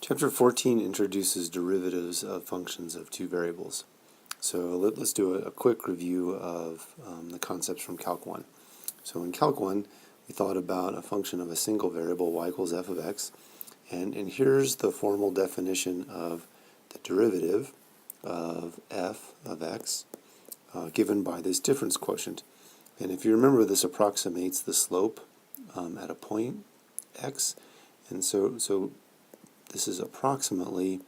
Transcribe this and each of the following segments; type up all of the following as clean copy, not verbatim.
Chapter 14 introduces derivatives of functions of two variables. So let's do a quick review of the concepts from Calc 1. So in Calc 1, we thought about a function of a single variable, y equals f of x, and here's the formal definition of the derivative of f of x given by this difference quotient. And if you remember, this approximates the slope at a point x, and so this is approximately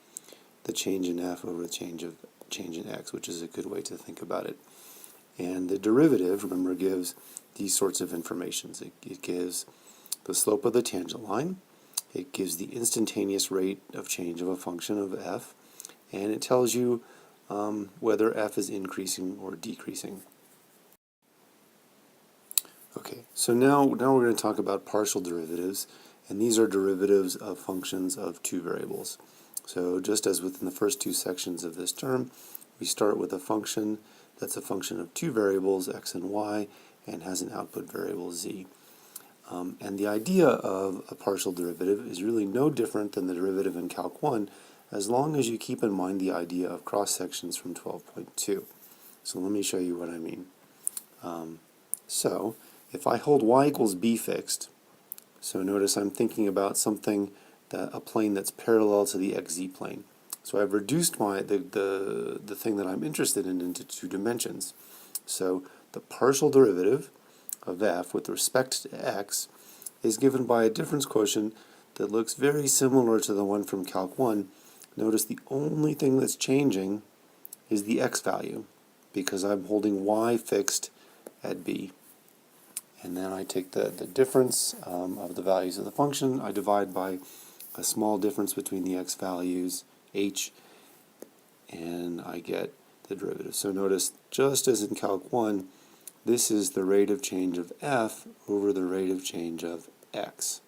the change in f over the change in x, which is a good way to think about it. And the derivative, remember, gives these sorts of informations. It gives the slope of the tangent line, it gives the instantaneous rate of change of a function of f, and it tells you whether f is increasing or decreasing. Okay, so now we're going to talk about partial derivatives, and these are derivatives of functions of two variables. So just as within the first two sections of this term, we start with a function that's a function of two variables, x and y, and has an output variable z. And the idea of a partial derivative is really no different than the derivative in Calc 1, as long as you keep in mind the idea of cross-sections from 12.2. So let me show you what I mean. So if I hold y equals b fixed, so notice I'm thinking about something, a plane that's parallel to the xz plane. So I've reduced the thing that I'm interested in into two dimensions. So the partial derivative of f with respect to x is given by a difference quotient that looks very similar to the one from Calc 1. Notice the only thing that's changing is the x value, because I'm holding y fixed at b. And then I take the difference of the values of the function, I divide by a small difference between the x values, h, and I get the derivative. So notice, just as in Calc 1, this is the rate of change of f over the rate of change of x.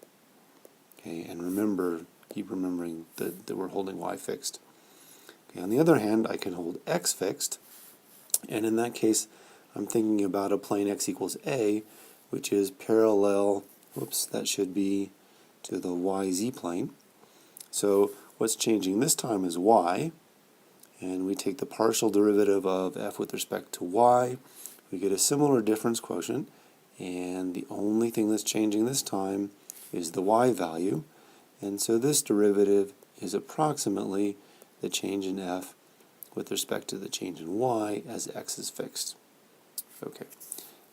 Okay, and remember, keep remembering that we're holding y fixed. Okay, on the other hand, I can hold x fixed, and in that case, I'm thinking about a plane x equals a, which is parallel, that should be to the yz plane. So what's changing this time is y, and we take the partial derivative of f with respect to y. We get a similar difference quotient, and the only thing that's changing this time is the y value, and so this derivative is approximately the change in f with respect to the change in y as x is fixed. Okay,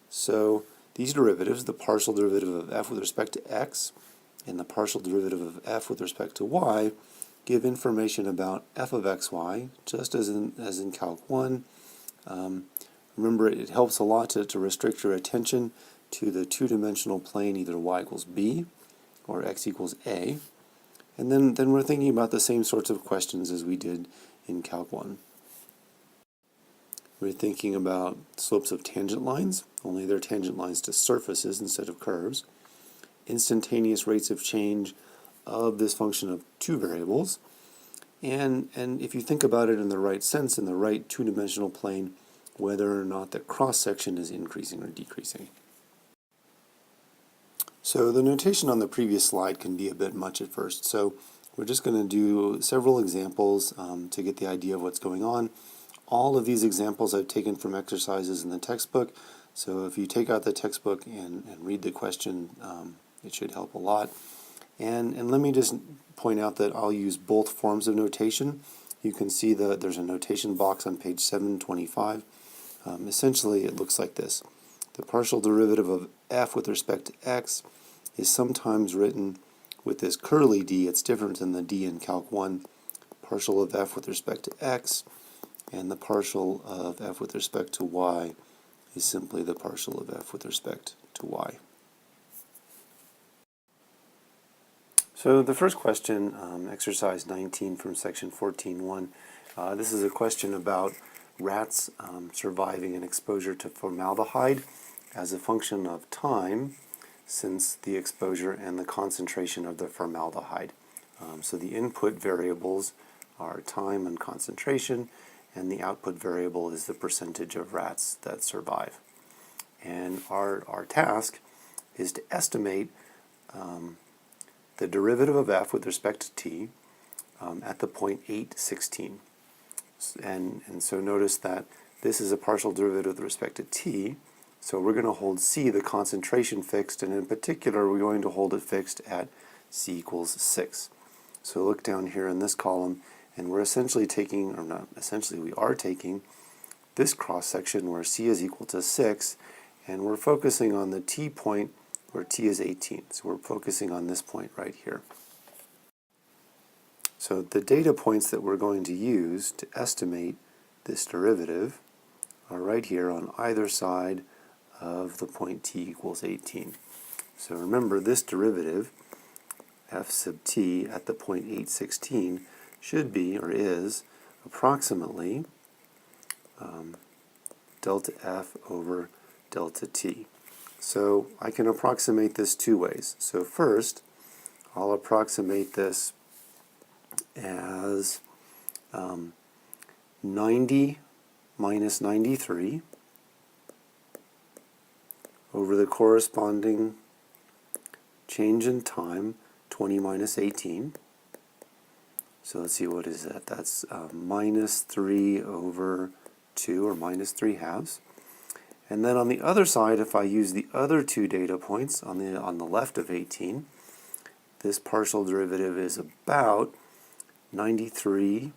so these derivatives, the partial derivative of f with respect to x and the partial derivative of f with respect to y, give information about f of xy, just as in Calc 1. Remember, it helps a lot to restrict your attention to the two-dimensional plane, either y equals b or x equals a. And then we're thinking about the same sorts of questions as we did in Calc 1. We're thinking about slopes of tangent lines, only they're tangent lines to surfaces instead of curves. Instantaneous rates of change of this function of two variables. And if you think about it in the right sense, in the right two-dimensional plane, whether or not the cross-section is increasing or decreasing. So the notation on the previous slide can be a bit much at first, so we're just going to do several examples to get the idea of what's going on. All of these examples I've taken from exercises in the textbook, so if you take out the textbook and read the question, it should help a lot. And let me just point out that I'll use both forms of notation. You can see that there's a notation box on page 725. Essentially, it looks like this. The partial derivative of f with respect to x is sometimes written with this curly d. It's different than the d in Calc 1. Partial of f with respect to x, and the partial of f with respect to y is simply the partial of f with respect to y. So the first question, exercise 19 from section 14.1, this is a question about rats surviving an exposure to formaldehyde as a function of time, since the exposure and the concentration of the formaldehyde. So the input variables are time and concentration, and the output variable is the percentage of rats that survive. And our task is to estimate the derivative of f with respect to t at the point 816. And so notice that this is a partial derivative with respect to t, so we're going to hold c, the concentration, fixed, and in particular we're going to hold it fixed at c equals 6. So look down here in this column, and we're essentially taking, or not essentially, we are taking this cross section where c is equal to 6, and we're focusing on the t point where t is 18. So we're focusing on this point right here. So the data points that we're going to use to estimate this derivative are right here on either side of the point t equals 18. So remember, this derivative, f sub t at the point 816, should be, or is, approximately delta f over delta t. So I can approximate this two ways. So first, I'll approximate this as 90 minus 93 over the corresponding change in time, 20 minus 18. So let's see, what is that? That's minus 3 over 2, or minus 3 halves. And then on the other side, if I use the other two data points on the left of 18, this partial derivative is about 93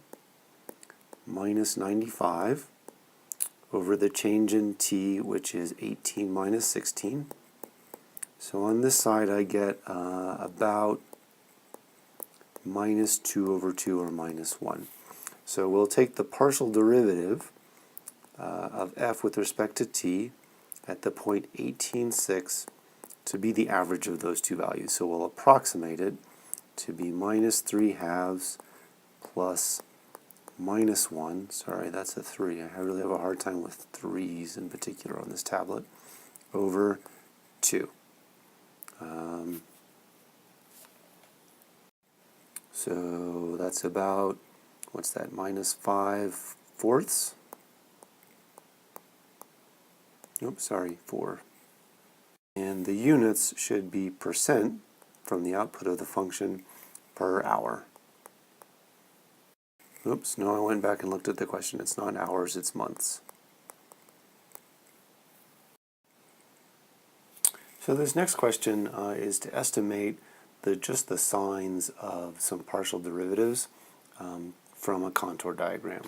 minus 95 over the change in t, which is 18 minus 16. So on this side I get about minus 2 over 2, or minus 1. So we'll take the partial derivative of f with respect to t at the point 18.6 to be the average of those two values. So we'll approximate it to be minus 3 halves plus minus 1. Sorry, that's a 3. I really have a hard time with 3's in particular on this tablet. Over 2. So that's about, what's that, minus 5/4? Oops, sorry, 4. And the units should be percent from the output of the function per hour. Oops, no, I went back and looked at the question. It's not hours, it's months. So this next question is to estimate just the signs of some partial derivatives from a contour diagram.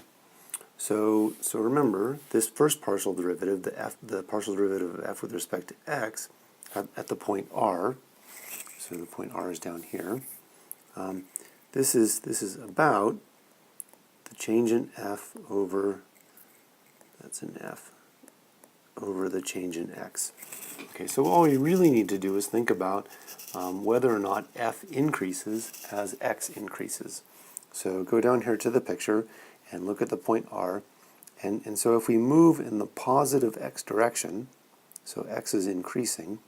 So remember, this first partial derivative, the partial derivative of f with respect to x at the point r, so the point r is down here, this is about the change in f over, that's an f, over the change in x. Okay, so all we really need to do is think about whether or not f increases as x increases. So go down here to the picture and look at the point r, and so if we move in the positive x direction, so x is increasing,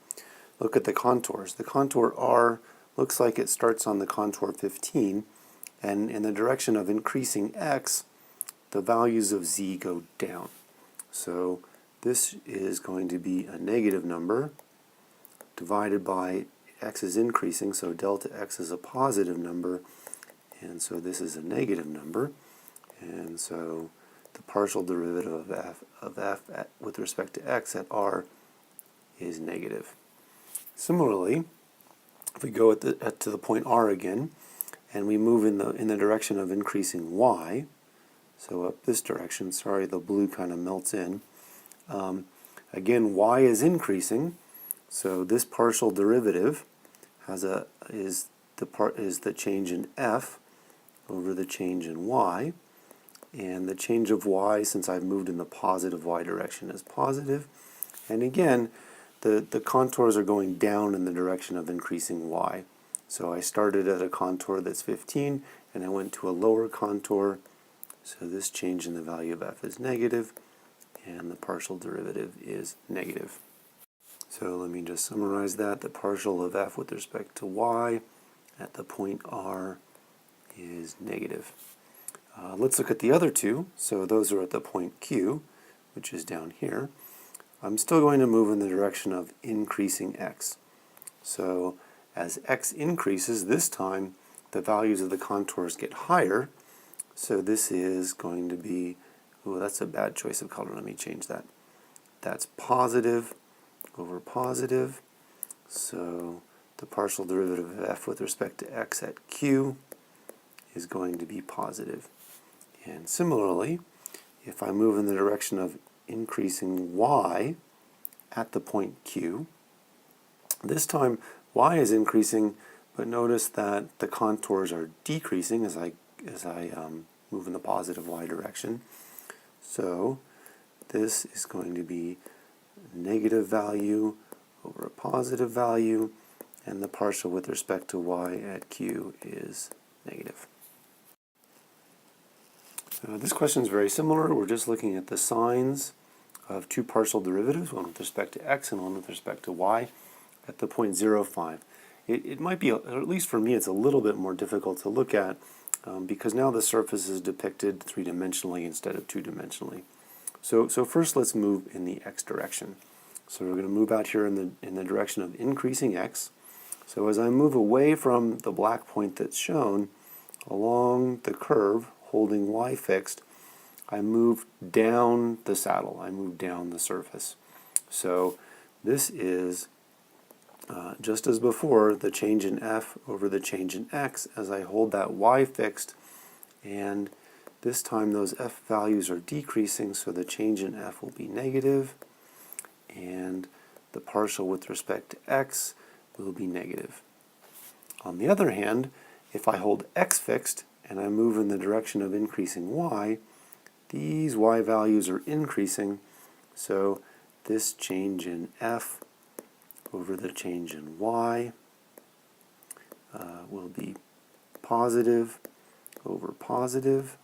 look at the contours. The contour r looks like it starts on the contour 15, and in the direction of increasing x, the values of z go down. So this is going to be a negative number divided by x is increasing, so delta x is a positive number, and so this is a negative number, and so the partial derivative of f with respect to x at r is negative. Similarly, if we go to the point r again, and we move in the direction of increasing y, so up this direction, sorry, the blue kind of melts in. Again, y is increasing, so this partial derivative is the change in f over the change in y, and the change of y, since I've moved in the positive y direction, is positive. And again, the contours are going down in the direction of increasing y. So I started at a contour that's 15, and I went to a lower contour, so this change in the value of f is negative, and the partial derivative is negative. So let me just summarize that. The partial of f with respect to y at the point r is negative. Let's look at the other two. So those are at the point q, which is down here. I'm still going to move in the direction of increasing x. So as x increases, this time the values of the contours get higher. So this is going to be, oh, that's a bad choice of color. Let me change that. That's positive over positive. So the partial derivative of f with respect to x at q is going to be positive. And similarly, if I move in the direction of increasing y at the point q, this time y is increasing, but notice that the contours are decreasing as I move in the positive y direction. So this is going to be negative value over a positive value, and the partial with respect to y at q is negative. This question is very similar. We're just looking at the signs of two partial derivatives, one with respect to x and one with respect to y, at the point 0, 5. It might be, or at least for me, it's a little bit more difficult to look at because now the surface is depicted three-dimensionally instead of two-dimensionally. So first let's move in the x direction. So we're going to move out here in the direction of increasing x. So as I move away from the black point that's shown along the curve, holding y fixed, I move down the saddle, I move down the surface. So this is, just as before, the change in f over the change in x as I hold that y fixed, and this time those f values are decreasing, so the change in f will be negative, and the partial with respect to x will be negative. On the other hand, if I hold x fixed and I move in the direction of increasing y, these y values are increasing, so this change in f over the change in y will be positive over positive,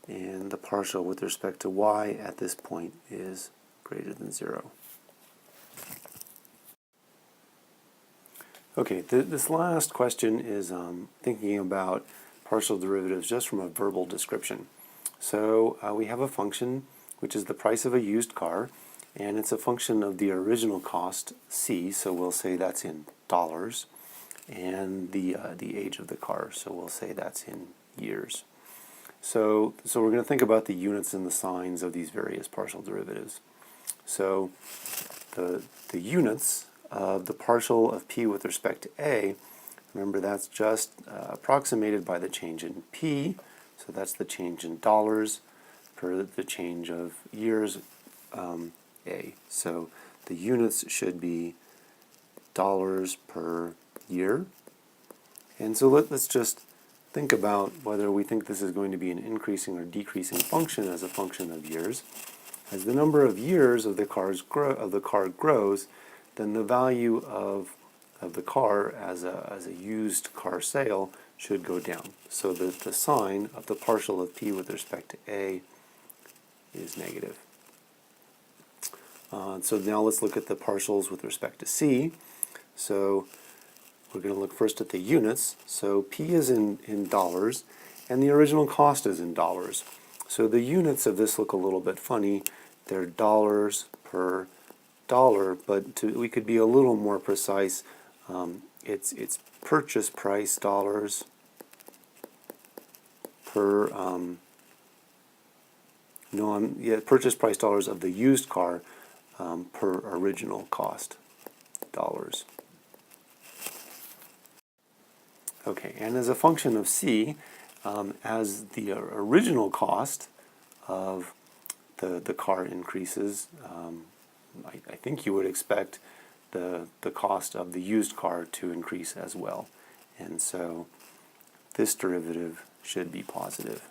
and the partial with respect to y at this point is greater than 0. Okay, this last question is thinking about partial derivatives just from a verbal description. So we have a function which is the price of a used car, and it's a function of the original cost, C, so we'll say that's in dollars, and the age of the car, so we'll say that's in years. So we're going to think about the units and the signs of these various partial derivatives. So the units of the partial of p with respect to a, remember that's just approximated by the change in p, so that's the change in dollars per the change of years a. So the units should be dollars per year. And so let's just think about whether we think this is going to be an increasing or decreasing function as a function of years. As the number of years of the car grows, then the value of the car as a used car sale should go down. So the sign of the partial of p with respect to a is negative. So now let's look at the partials with respect to c. So we're going to look first at the units. So p is in dollars, and the original cost is in dollars. So the units of this look a little bit funny. They're dollars per dollar, but we could be a little more precise. It's purchase price dollars per purchase price dollars of the used car per original cost dollars. Okay, and as a function of c, as the original cost of the car increases, I think you would expect the cost of the used car to increase as well. And so this derivative should be positive.